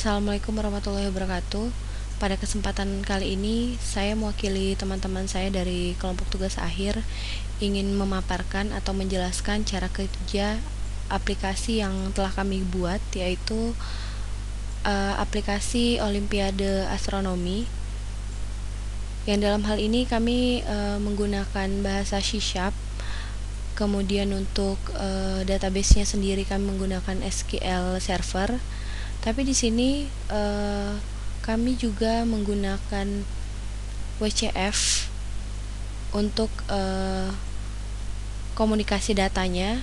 Assalamualaikum warahmatullahi wabarakatuh. Pada kesempatan kali ini, saya mewakili teman-teman saya dari kelompok tugas akhir ingin memaparkan atau menjelaskan cara kerja aplikasi yang telah kami buat, yaitu aplikasi Olimpiade Astronomi. Yang dalam hal ini kami menggunakan bahasa C#. Kemudian untuk database-nya sendiri kami menggunakan SQL Server. Tapi di sini kami juga menggunakan WCF untuk komunikasi datanya.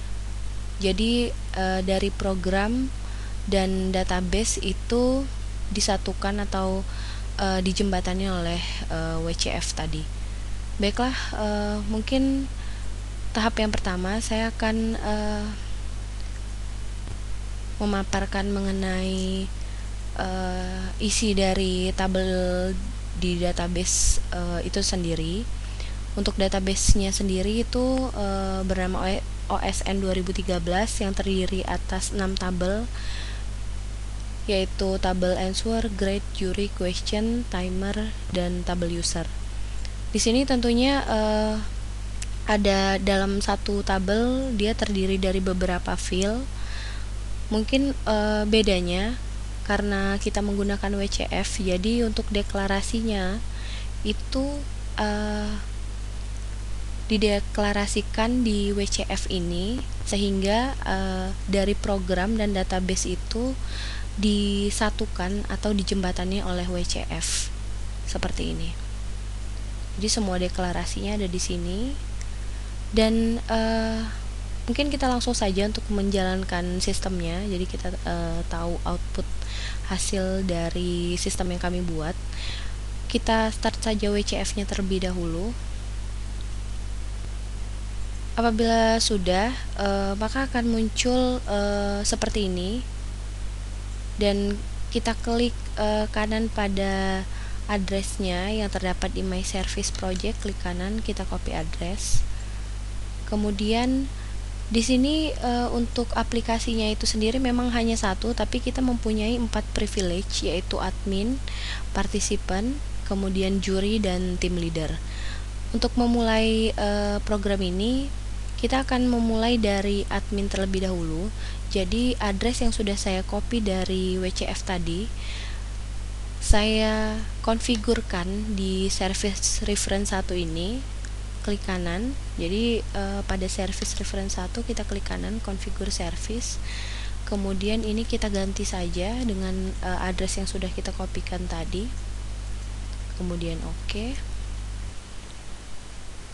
Jadi dari program dan database itu disatukan atau dijembatani oleh WCF tadi. Baiklah, mungkin tahap yang pertama saya akan memaparkan mengenai isi dari tabel di database itu sendiri. Untuk database-nya sendiri itu bernama OSN 2013 yang terdiri atas 6 tabel, yaitu tabel answer, grade, jury, question, timer, dan tabel user. Di sini tentunya ada dalam satu tabel dia terdiri dari beberapa field. Mungkin bedanya karena kita menggunakan WCF, jadi untuk deklarasinya itu dideklarasikan di WCF ini, sehingga dari program dan database itu disatukan atau dijembatani oleh WCF seperti ini. Jadi semua deklarasinya ada di sini, dan mungkin kita langsung saja untuk menjalankan sistemnya. Jadi kita tahu output hasil dari sistem yang kami buat. Kita start saja WCF-nya terlebih dahulu. Apabila sudah, maka akan muncul seperti ini, dan kita klik kanan pada address-nya yang terdapat di My Service Project, klik kanan, kita copy address. Kemudian di sini untuk aplikasinya itu sendiri memang hanya satu, tapi kita mempunyai 4 privilege, yaitu admin, participant, kemudian juri, dan team leader. Untuk memulai program ini, kita akan memulai dari admin terlebih dahulu. Jadi address yang sudah saya copy dari WCF tadi, saya konfigurkan di service reference 1 ini. Klik kanan. Jadi pada service reference 1 kita klik kanan, configure service. Kemudian ini kita ganti saja dengan address yang sudah kita kopikan tadi. Kemudian oke.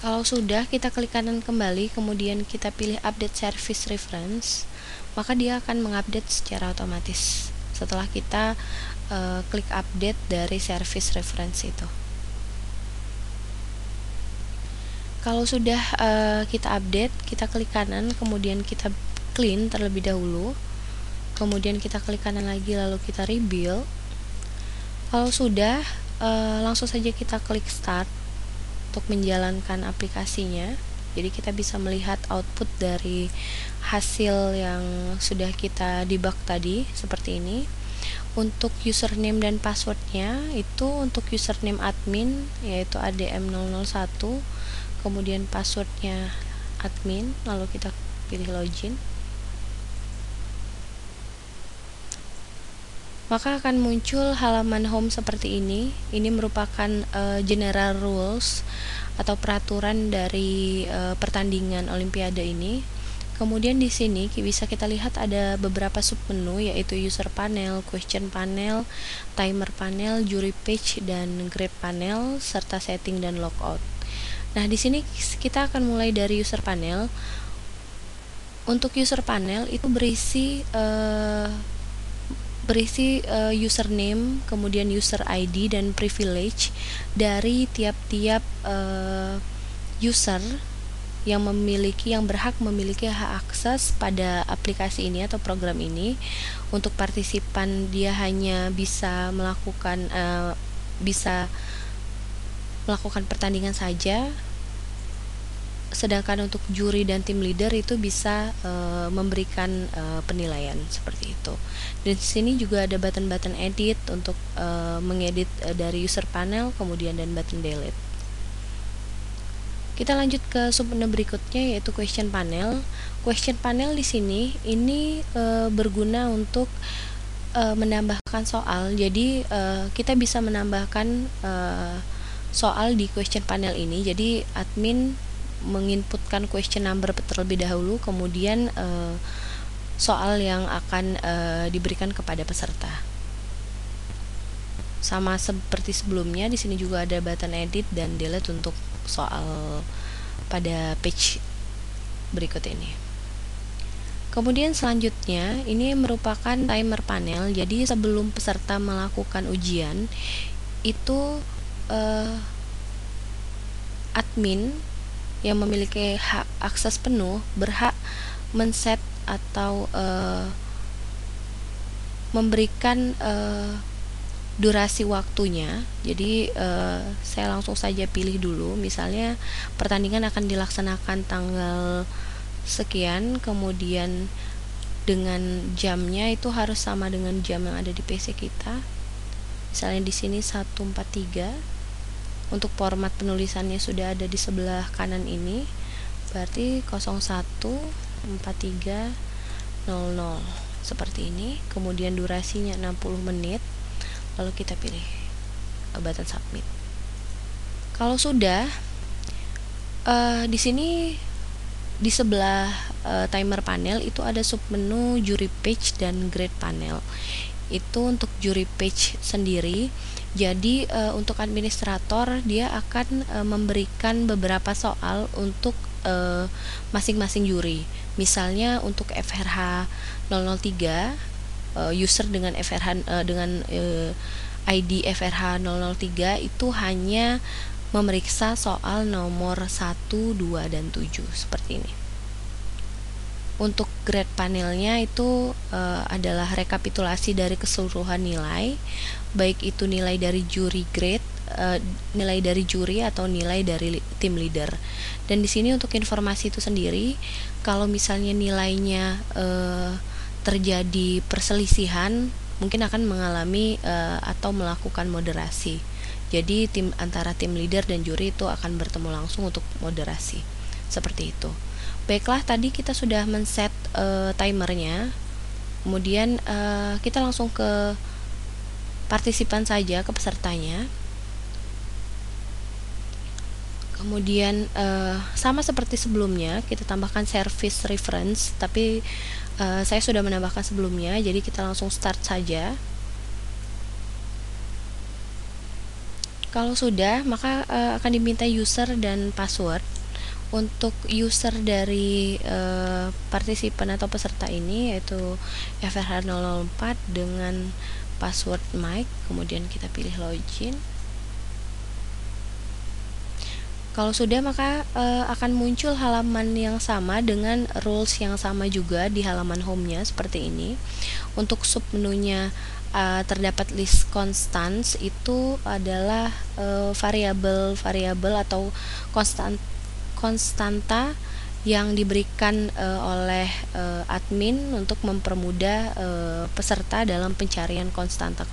Kalau sudah, kita klik kanan kembali, kemudian kita pilih update service reference, maka dia akan mengupdate secara otomatis setelah kita klik update dari service reference itu. Kalau sudah kita update, kita klik kanan, kemudian kita clean terlebih dahulu, kemudian kita klik kanan lagi, lalu kita rebuild. Kalau sudah, langsung saja kita klik start untuk menjalankan aplikasinya. Jadi kita bisa melihat output dari hasil yang sudah kita debug tadi seperti ini. Untuk username dan passwordnya itu untuk username admin yaitu adm001, kemudian passwordnya admin, lalu kita pilih login. Maka akan muncul halaman home seperti ini. Ini merupakan general rules atau peraturan dari pertandingan Olimpiade ini. Kemudian di sini bisa kita lihat ada beberapa submenu, yaitu user panel, question panel, timer panel, jury page, dan grade panel, serta setting dan logout. Nah, di sini kita akan mulai dari user panel. Untuk user panel itu berisi username, kemudian user ID dan privilege dari tiap-tiap user yang berhak memiliki hak akses pada aplikasi ini atau program ini. Untuk partisipan dia hanya bisa melakukan pertandingan saja. sedangkan untuk juri dan tim leader itu bisa memberikan penilaian seperti itu. Dan di sini juga ada button-button edit untuk mengedit dari user panel, kemudian dan button delete. Kita lanjut ke submenu berikutnya, yaitu question panel. Question panel di sini ini berguna untuk menambahkan soal. Jadi kita bisa menambahkan soal di question panel ini. Jadi admin menginputkan question number terlebih dahulu, kemudian soal yang akan diberikan kepada peserta. Sama seperti sebelumnya, di sini juga ada button edit dan delete untuk soal pada page berikut ini. Kemudian selanjutnya ini merupakan timer panel. Jadi sebelum peserta melakukan ujian itu admin yang memiliki hak akses penuh berhak men-set atau memberikan durasi waktunya. Jadi saya langsung saja pilih dulu, misalnya pertandingan akan dilaksanakan tanggal sekian, kemudian dengan jamnya itu harus sama dengan jam yang ada di PC kita. Misalnya di sini 1:43. Untuk format penulisannya sudah ada di sebelah kanan ini, berarti 01:43:00 seperti ini. Kemudian durasinya 60 menit. Lalu kita pilih button submit. Kalau sudah, di sini di sebelah timer panel itu ada submenu juri page dan grade panel. Itu untuk juri page sendiri. Jadi untuk administrator dia akan memberikan beberapa soal untuk masing-masing juri. Misalnya untuk FRH 003, user dengan FRH dengan ID FRH 003 itu hanya memeriksa soal nomor 1, 2, dan 7 seperti ini. Untuk grade panelnya itu adalah rekapitulasi dari keseluruhan nilai, baik itu nilai dari juri grade, nilai dari juri atau nilai dari tim leader. Dan di sini untuk informasi itu sendiri, kalau misalnya nilainya terjadi perselisihan, mungkin akan mengalami atau melakukan moderasi. Jadi antara tim leader dan juri itu akan bertemu langsung untuk moderasi. Seperti itu. Baiklah, tadi kita sudah men-set timernya. Kemudian kita langsung ke partisipan saja, ke pesertanya. Kemudian sama seperti sebelumnya, kita tambahkan service reference, tapi saya sudah menambahkan sebelumnya, jadi kita langsung start saja. Kalau sudah, maka akan diminta user dan password. Untuk user dari partisipan atau peserta ini yaitu FRH004 dengan password mic, kemudian kita pilih login. Kalau sudah, maka akan muncul halaman yang sama dengan rules yang sama juga di halaman home-nya seperti ini. Untuk submenunya terdapat list constants, itu adalah variabel atau konstanta yang diberikan oleh admin untuk mempermudah peserta dalam pencarian konstanta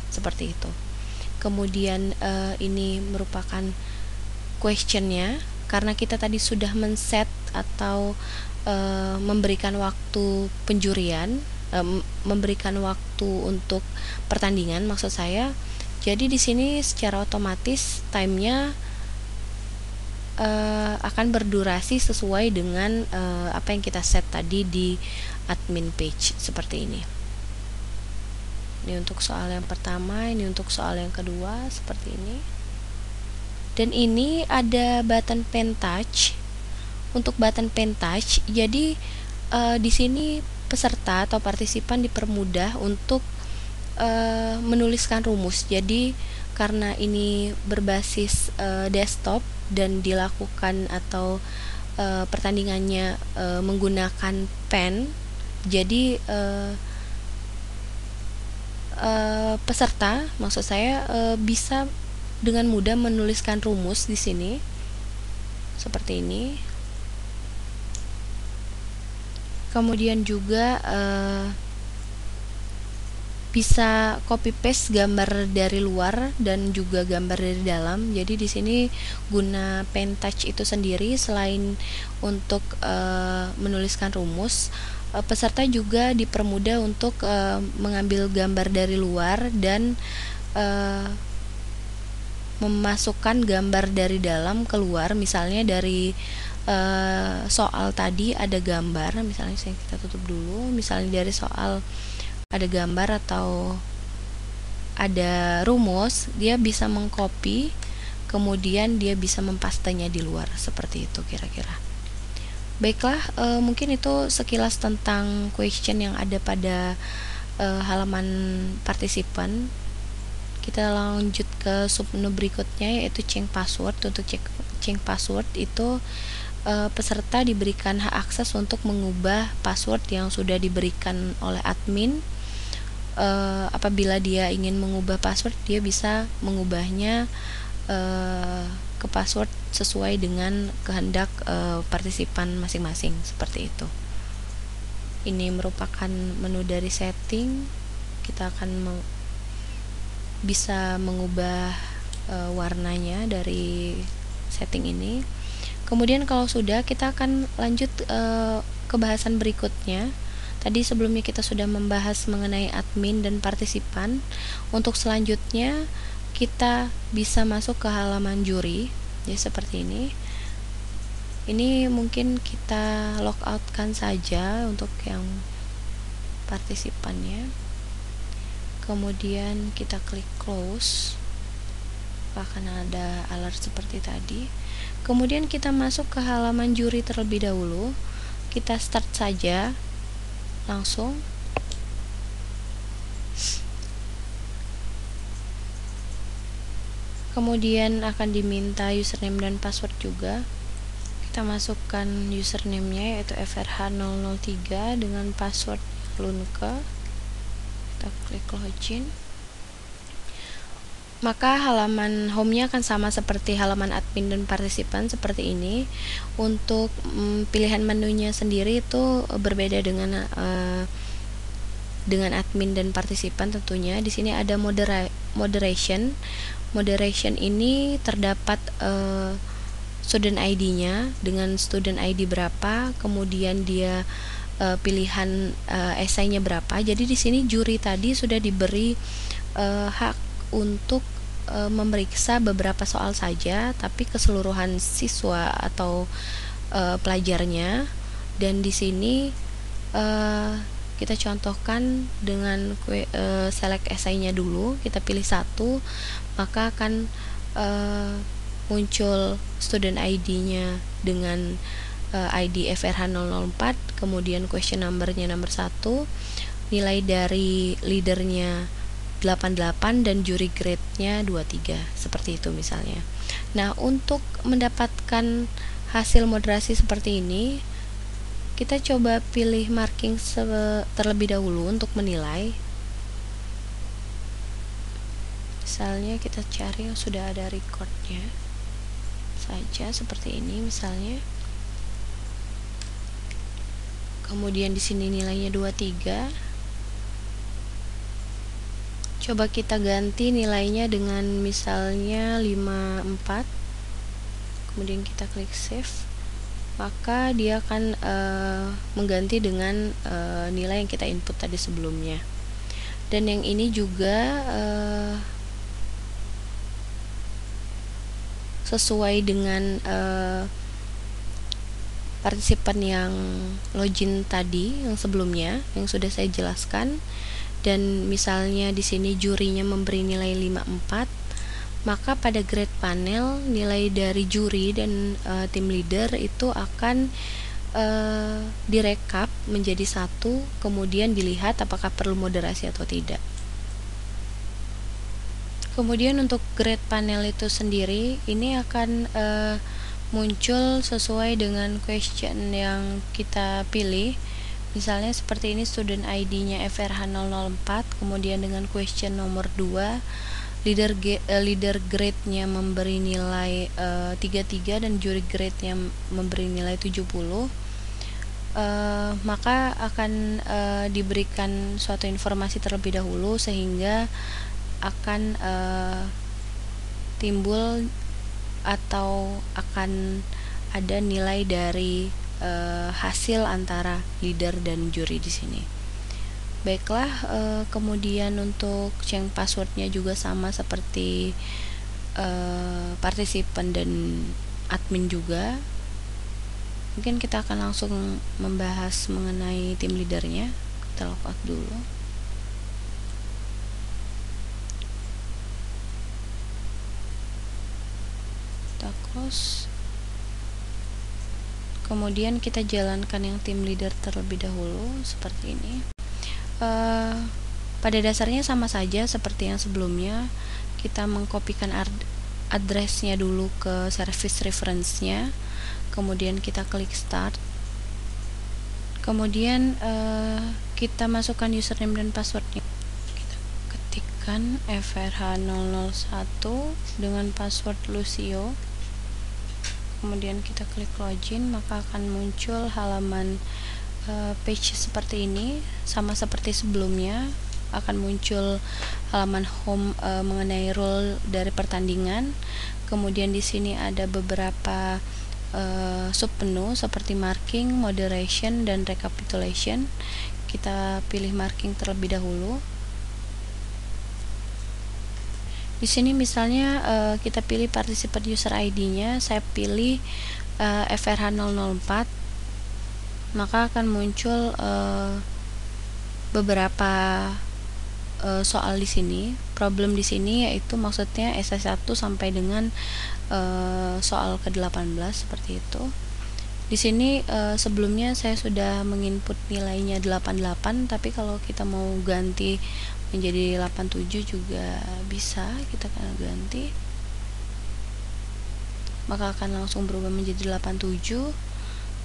seperti itu. Kemudian ini merupakan questionnya, karena kita tadi sudah men-set atau memberikan waktu penjurian, memberikan waktu untuk pertandingan maksud saya. Jadi di sini secara otomatis time-nya akan berdurasi sesuai dengan apa yang kita set tadi di admin page seperti ini. Ini untuk soal yang pertama, ini untuk soal yang kedua seperti ini. Dan ini ada button pen touch. Untuk button pen touch, jadi di sini peserta atau partisipan dipermudah untuk menuliskan rumus. Jadi karena ini berbasis desktop dan dilakukan atau pertandingannya menggunakan pen, jadi peserta, maksud saya, bisa dengan mudah menuliskan rumus di sini seperti ini. Kemudian juga bisa copy paste gambar dari luar dan juga gambar dari dalam. Jadi di sini guna pen touch itu sendiri, selain untuk menuliskan rumus, peserta juga dipermudah untuk mengambil gambar dari luar dan memasukkan gambar dari dalam keluar. Misalnya dari soal tadi ada gambar, misalnya kita tutup dulu, misalnya dari soal ada gambar atau ada rumus, dia bisa mengcopy, kemudian dia bisa mempastenya di luar, seperti itu kira-kira. Baiklah, mungkin itu sekilas tentang question yang ada pada halaman partisipan. Kita lanjut ke submenu berikutnya, yaitu change password. Untuk change password itu peserta diberikan hak akses untuk mengubah password yang sudah diberikan oleh admin. Apabila dia ingin mengubah password, dia bisa mengubahnya ke password sesuai dengan kehendak partisipan masing-masing, seperti itu. Ini merupakan menu dari setting. Kita akan bisa mengubah warnanya dari setting ini. Kemudian kalau sudah, kita akan lanjut ke bahasan berikutnya. Tadi sebelumnya kita sudah membahas mengenai admin dan partisipan. Untuk selanjutnya kita bisa masuk ke halaman juri, ya seperti ini. Ini mungkin kita logoutkan saja untuk yang partisipannya. Kemudian kita klik close, akan ada alert seperti tadi. Kemudian kita masuk ke halaman juri terlebih dahulu. Kita start saja langsung. Kemudian akan diminta username dan password juga. Kita masukkan username-nya, yaitu frh003, dengan password lunke. Kita klik login. Maka halaman home-nya akan sama seperti halaman admin dan partisipan, seperti ini. Untuk pilihan menunya sendiri itu berbeda dengan admin dan partisipan tentunya. Di sini ada moderation. Moderation ini terdapat student ID-nya dengan student ID berapa, kemudian dia pilihan esainya berapa. Jadi di sini juri tadi sudah diberi hak untuk memeriksa beberapa soal saja, tapi keseluruhan siswa atau pelajarnya. Dan di sini kita contohkan dengan select esainya dulu. Kita pilih satu, maka akan muncul student ID-nya dengan ID FRH004, kemudian question number-nya nomor 1, nilai dari leadernya 88, dan juri grade-nya 23, seperti itu misalnya. Nah, untuk mendapatkan hasil moderasi seperti ini, kita coba pilih marking terlebih dahulu untuk menilai. Misalnya kita cari yang sudah ada recordnya saja, seperti ini misalnya. Kemudian di sini nilainya 23. Coba kita ganti nilainya dengan misalnya 54. Kemudian kita klik save. Maka dia akan mengganti dengan nilai yang kita input tadi sebelumnya. Dan yang ini juga sesuai dengan partisipan yang login tadi yang sebelumnya yang sudah saya jelaskan. Dan misalnya di sini jurinya memberi nilai 54, maka pada grade panel nilai dari juri dan tim leader itu akan direkap menjadi 1, kemudian dilihat apakah perlu moderasi atau tidak. Kemudian untuk grade panel itu sendiri, ini akan muncul sesuai dengan question yang kita pilih. Misalnya seperti ini, student ID-nya FRH004, kemudian dengan question nomor 2, leader grade-nya memberi nilai 33 dan juri grade-nya memberi nilai 70, maka akan diberikan suatu informasi terlebih dahulu sehingga akan timbul atau akan ada nilai dari hasil antara leader dan juri di sini. Baiklah, kemudian untuk change passwordnya juga sama seperti partisipan dan admin juga. Mungkin kita akan langsung membahas mengenai tim leadernya. Kita logout dulu. Kita close. Kemudian kita jalankan yang tim leader terlebih dahulu seperti ini. Pada dasarnya sama saja seperti yang sebelumnya. Kita mengkopikan addressnya dulu ke service reference-nya, kemudian kita klik start, kemudian kita masukkan username dan passwordnya. Kita ketikkan frh001 dengan password Lucio, kemudian kita klik login, maka akan muncul halaman page seperti ini, sama seperti sebelumnya. Akan muncul halaman home mengenai rule dari pertandingan. Kemudian di sini ada beberapa submenu seperti marking, moderation, dan recapitulation. Kita pilih marking terlebih dahulu. Di sini misalnya kita pilih participant user ID-nya, saya pilih FRH004, maka akan muncul beberapa soal di sini, problem di sini, yaitu maksudnya S1 sampai dengan soal ke-18 seperti itu. Di sini sebelumnya saya sudah menginput nilainya 88, tapi kalau kita mau ganti menjadi 87 juga bisa, kita akan ganti. Maka akan langsung berubah menjadi 87.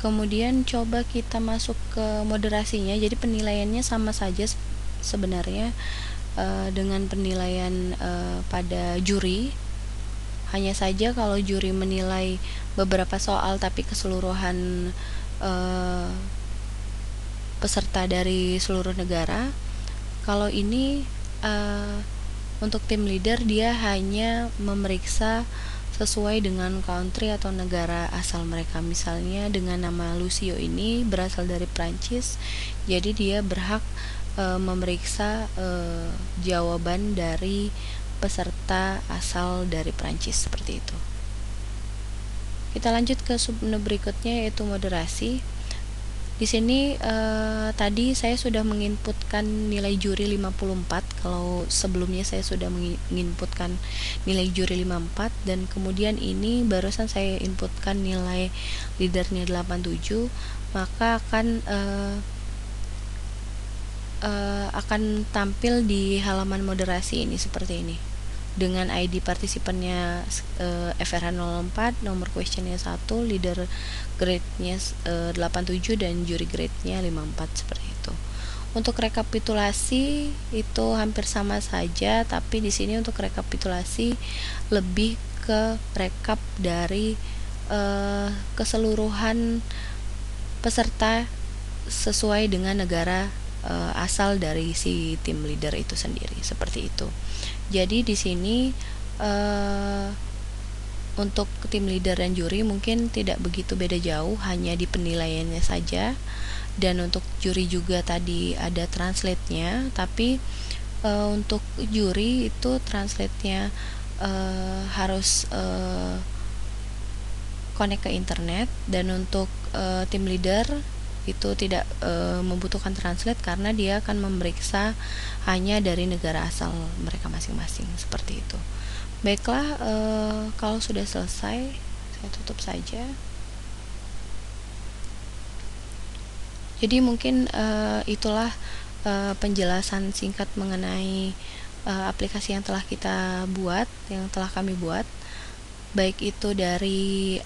Kemudian coba kita masuk ke moderasinya. Jadi penilaiannya sama saja sebenarnya dengan penilaian pada juri. Hanya saja kalau juri menilai beberapa soal tapi keseluruhan peserta dari seluruh negara, kalau ini untuk tim leader dia hanya memeriksa sesuai dengan country atau negara asal mereka. Misalnya dengan nama Lucio ini berasal dari Prancis, jadi dia berhak memeriksa jawaban dari peserta asal dari Prancis seperti itu. Kita lanjut ke submenu berikutnya, yaitu moderasi. Di sini tadi saya sudah menginputkan nilai juri 54. Kalau sebelumnya saya sudah menginputkan nilai juri 54, dan kemudian ini barusan saya inputkan nilai leadernya 87, maka akan tampil di halaman moderasi ini seperti ini, dengan ID partisipannya FRH04, nomor questionnya 1, leader grade-nya 87, dan juri grade-nya 54 seperti itu. Untuk rekapitulasi itu hampir sama saja, tapi di sini untuk rekapitulasi lebih ke rekap dari keseluruhan peserta sesuai dengan negara asal dari si tim leader itu sendiri, seperti itu. Jadi di sini untuk tim leader dan juri mungkin tidak begitu beda jauh, hanya di penilaiannya saja. Dan untuk juri juga tadi ada translate-nya, tapi untuk juri itu translate-nya harus connect ke internet, dan untuk tim leader itu tidak membutuhkan translate karena dia akan memeriksa hanya dari negara asal mereka masing-masing, seperti itu. Baiklah, kalau sudah selesai saya tutup saja. Jadi mungkin itulah penjelasan singkat mengenai aplikasi yang telah kami buat, baik itu dari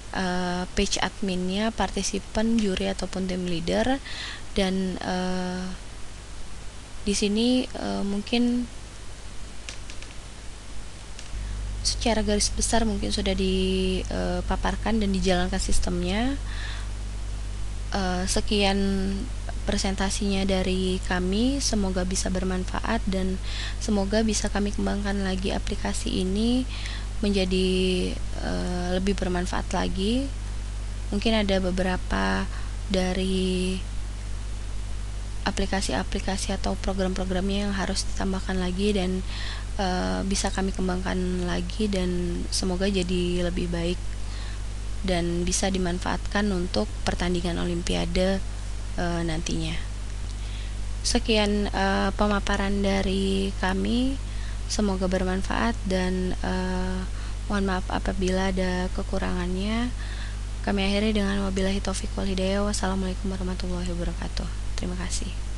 page adminnya, partisipan, juri ataupun tim leader. Dan di sini mungkin secara garis besar mungkin sudah dipaparkan dan dijalankan sistemnya. Sekian presentasinya dari kami, semoga bisa bermanfaat dan semoga bisa kami kembangkan lagi aplikasi ini menjadi lebih bermanfaat lagi. Mungkin ada beberapa dari aplikasi-aplikasi atau program-programnya yang harus ditambahkan lagi dan bisa kami kembangkan lagi dan semoga jadi lebih baik dan bisa dimanfaatkan untuk pertandingan Olimpiade nantinya. Sekian pemaparan dari kami, semoga bermanfaat dan mohon maaf apabila ada kekurangannya. Kami akhiri dengan wabillahi taufiq wal hidayah. Wassalamualaikum warahmatullahi wabarakatuh. Terima kasih.